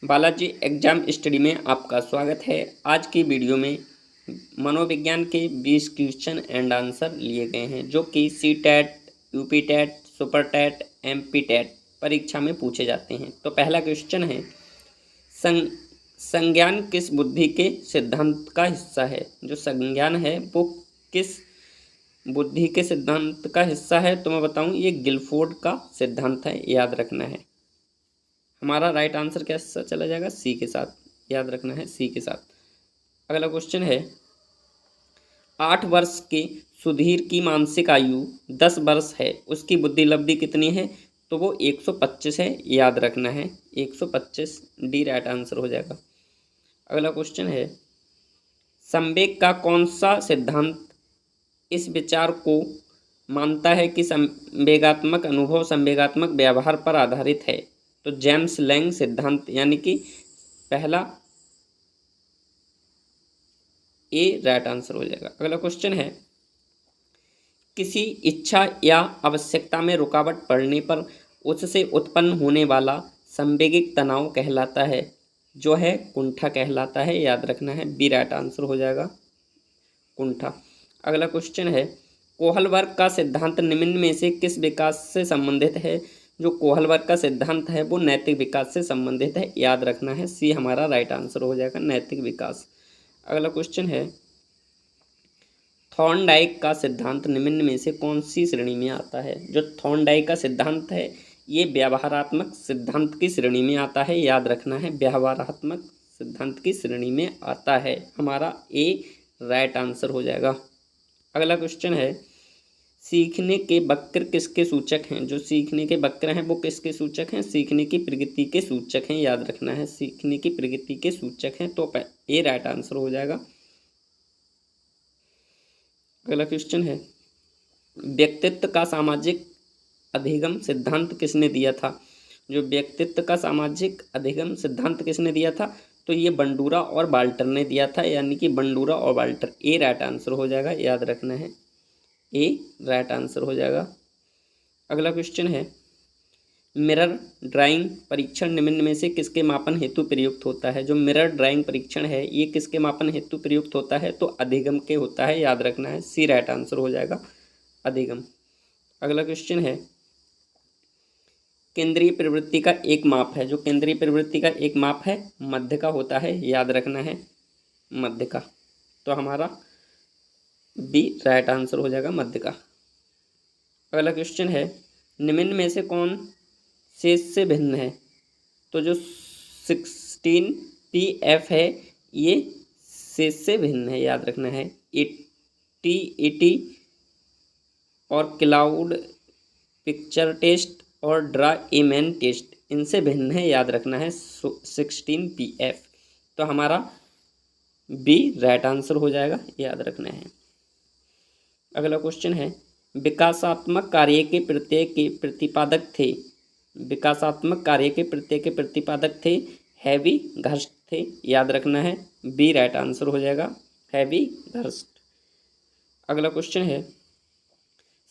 Balaji exam study में आपका स्वागत है। आज की वीडियो में मनोविज्ञान के 20 क्वेश्चन एंड आंसर लिए गए हैं जो कि C TET, UP TET, super TET, MP TET परीक्षा में पूछे जाते हैं। तो पहला क्वेश्चन है, संज्ञान किस बुद्धि के सिद्धांत का हिस्सा है। जो संज्ञान है वो किस बुद्धि के सिद्धांत का हिस्सा है, तो मैं बताऊं ये गिलफोर्ड का सिद्धांत है, याद रखना है। हमारा राइट आंसर कैसा चला जाएगा, सी के साथ, याद रखना है सी के साथ। अगला क्वेश्चन है, 8 वर्ष के सुधीर की मानसिक आयु 10 वर्ष है, उसकी बुद्धि लब्धि कितनी है, तो वो 125 है, याद रखना है 125, डी राइट आंसर हो जाएगा। अगला क्वेश्चन है, संवेग का कौन सा सिद्धांत इस विचार को मानता है कि संवेगात्मक अनुभव संवेगात्मक व्यवहार पर आधारित है, तो जेम्स लैंग सिद्धांत, यानी कि पहला ए राइट आंसर हो जाएगा। अगला क्वेश्चन है, किसी इच्छा या आवश्यकता में रुकावट पड़ने पर उससे उत्पन्न होने वाला संवेगिक तनाव कहलाता है, जो है कुंठा कहलाता है, याद रखना है बी राइट आंसर हो जाएगा कुंठा। अगला क्वेश्चन है, कोहलबर्ग का सिद्धांत निम्न में से किस विकास से संबंधित है। जो कोहलबर्ग का सिद्धांत है वो नैतिक विकास से संबंधित है, याद रखना है सी हमारा राइट आंसर हो जाएगा, नैतिक विकास। अगला क्वेश्चन है, थॉर्नडाइक का सिद्धांत निम्न में से कौन सी श्रेणी में आता है। जो थॉर्नडाइक का सिद्धांत है ये व्यवहारात्मक सिद्धांत की श्रेणी में आता है, याद रखना है व्यवहारात्मक सिद्धांत की श्रेणी में आता है, हमारा ए राइट आंसर हो जाएगा। अगला क्वेश्चन है, सीखने के वक्र किसके सूचक हैं। जो सीखने के वक्र हैं वो किसके सूचक हैं, सीखने की प्रगति के सूचक हैं, याद रखना है सीखने की प्रगति के सूचक हैं, तो ए राइट आंसर हो जाएगा। अगला क्वेश्चन है, व्यक्तित्व का सामाजिक अधिगम सिद्धांत किसने दिया था। जो व्यक्तित्व का सामाजिक अधिगम सिद्धांत किसने दिया था, तो ये बंडूरा और वाल्टर ने दिया था, यानी कि बंडूरा और वाल्टर, ए राइट आंसर हो जाएगा, याद रखना है ए राइट आंसर हो जाएगा। अगला क्वेश्चन है, मिरर ड्राइंग परीक्षण निम्न में से किसके मापन हेतु प्रयुक्त होता है। जो मिरर ड्राइंग परीक्षण है ये किसके मापन हेतु प्रयुक्त होता है, तो अधिगम के होता है, याद रखना है सी राइट आंसर हो जाएगा अधिगम। अगला क्वेश्चन है, केंद्रीय प्रवृत्ति का एक माप है। जो केंद्रीय प्रवृत्ति का एक माप है मध्य का होता है, याद रखना है मध्य का, तो हमारा बी राइट आंसर हो जाएगा मध्य का। अगला क्वेश्चन है, निम्न में से कौन शेष से भिन्न है। तो जो 16 PF है ये शेष से भिन्न है, याद रखना है 80 और क्लाउड पिक्चर टेस्ट और ड्रा ए मैन टेस्ट इनसे भिन्न है, याद रखना है 16 PF, तो हमारा बी राइट आंसर हो जाएगा, याद रखना है। अगला क्वेश्चन है, विकासात्मक कार्य के प्रत्यय के प्रतिपादक थे। विकासात्मक कार्य के प्रत्यय के प्रतिपादक थे हैवी घर्ष्ट थे, याद रखना है बी राइट आंसर हो जाएगा हैवी घर्ष्ट। अगला क्वेश्चन है,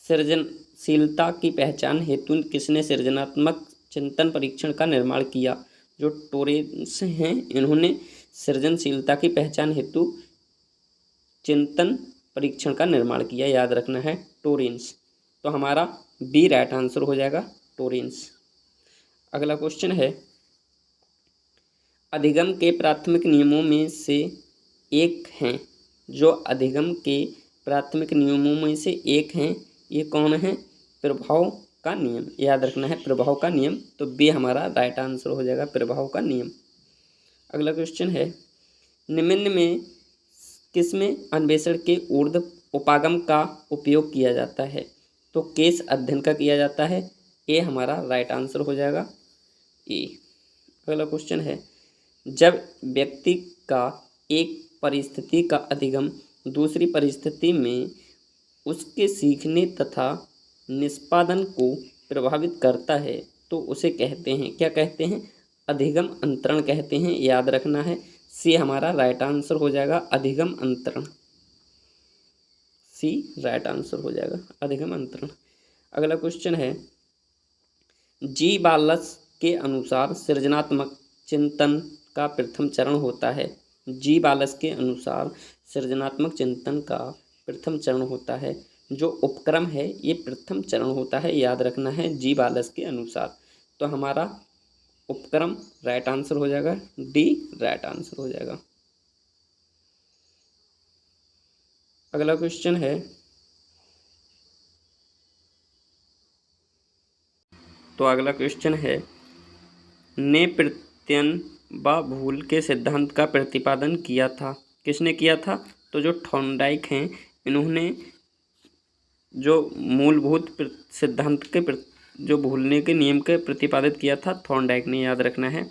सृजनशीलता की पहचान हेतु किसने सृजनात्मक चिंतन परीक्षण का निर्माण किया। जो टोरेंस हैं इन्होंने सृजनशीलता की पहचान हेतु चिंतन परीक्षण का निर्माण किया, याद रखना है टोरेंस, तो हमारा बी राइट आंसर हो जाएगा टोरेंस। अगला क्वेश्चन है, अधिगम के प्राथमिक नियमों में से एक हैं। जो अधिगम के प्राथमिक नियमों में से एक हैं ये कौन है, प्रभाव का नियम, याद रखना है प्रभाव का नियम, तो बी हमारा राइट आंसर हो जाएगा प्रभाव का नियम। अगला क्वेश्चन है, निम्न में किसमें अन्वेषण के ऊर्ध्व उपागम का उपयोग किया जाता है। तो केस अध्ययन का किया जाता है, ए हमारा राइट आंसर हो जाएगा ए। अगला क्वेश्चन है, जब व्यक्ति का एक परिस्थिति का अधिगम दूसरी परिस्थिति में उसके सीखने तथा निष्पादन को प्रभावित करता है तो उसे कहते हैं, क्या कहते हैं, अधिगम अंतरण कहते हैं, याद रखना है सी हमारा राइट आंसर हो जाएगा अधिगम अंतरण, सी राइट आंसर हो जाएगा अधिगम अंतरण। अगला क्वेश्चन है, जी बालस के अनुसार सृजनात्मक चिंतन का प्रथम चरण होता है। जी बालस के अनुसार सृजनात्मक चिंतन का प्रथम चरण होता है। जो उपक्रम है ये प्रथम चरण होता है, याद रखना है जी बालस के अनुसार। तो हमारा उपक्रम राइट आंसर हो जाएगा, डी राइट आंसर हो जाएगा। अगला क्वेश्चन है, तो अगला क्वेश्चन है, ने प्रत्यन व भूल के सिद्धांत का प्रतिपादन किया था। किसने किया था? तो जो थॉर्नडाइक हैं इन्होंने जो मूलभूत सिद्धांत के जो भूलने के नियम के प्रतिपादित किया था थॉर्नडाइक ने, याद रखना है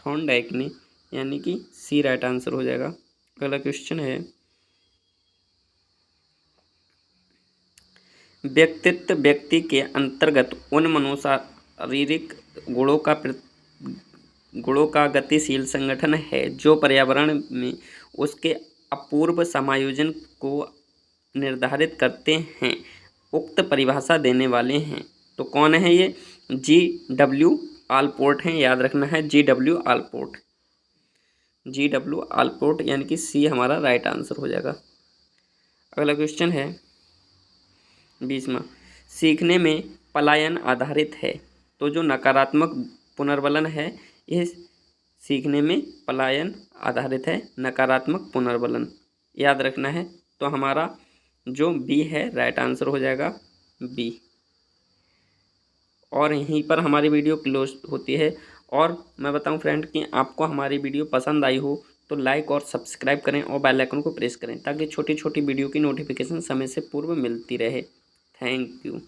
थॉर्नडाइक ने, यानी कि सी राइट आंसर हो जाएगा। अगला क्वेश्चन है, व्यक्तित्व व्यक्ति के अंतर्गत उन मनोशारीरिक गुणों का गतिशील संगठन है जो पर्यावरण में उसके अपूर्व समायोजन को निर्धारित करते हैं। उक्त परिभाषा देने वाले हैं तो कौन है ये? G.W. आलपोर्ट हैं, याद रखना है G.W. Allport, G.W. आलपोर्ट, यानी कि सी हमारा राइट आंसर हो जाएगा। अगला क्वेश्चन है 20वां, सीखने में पलायन आधारित है। तो जो नकारात्मक पुनर्बलन है यह सीखने में पलायन आधारित है, नकारात्मक पुनर्बलन, याद रखना है। तो हमारा जो बी है राइट आंसर हो जाएगा, बी। और यहीं पर हमारी वीडियो क्लोज होती है। और मैं बताऊं फ्रेंड कि आपको हमारी वीडियो पसंद आई हो तो लाइक और सब्सक्राइब करें और बेल आइकन को प्रेस करें ताकि छोटी छोटी वीडियो की नोटिफिकेशन समय से पूर्व मिलती रहे। Thank you.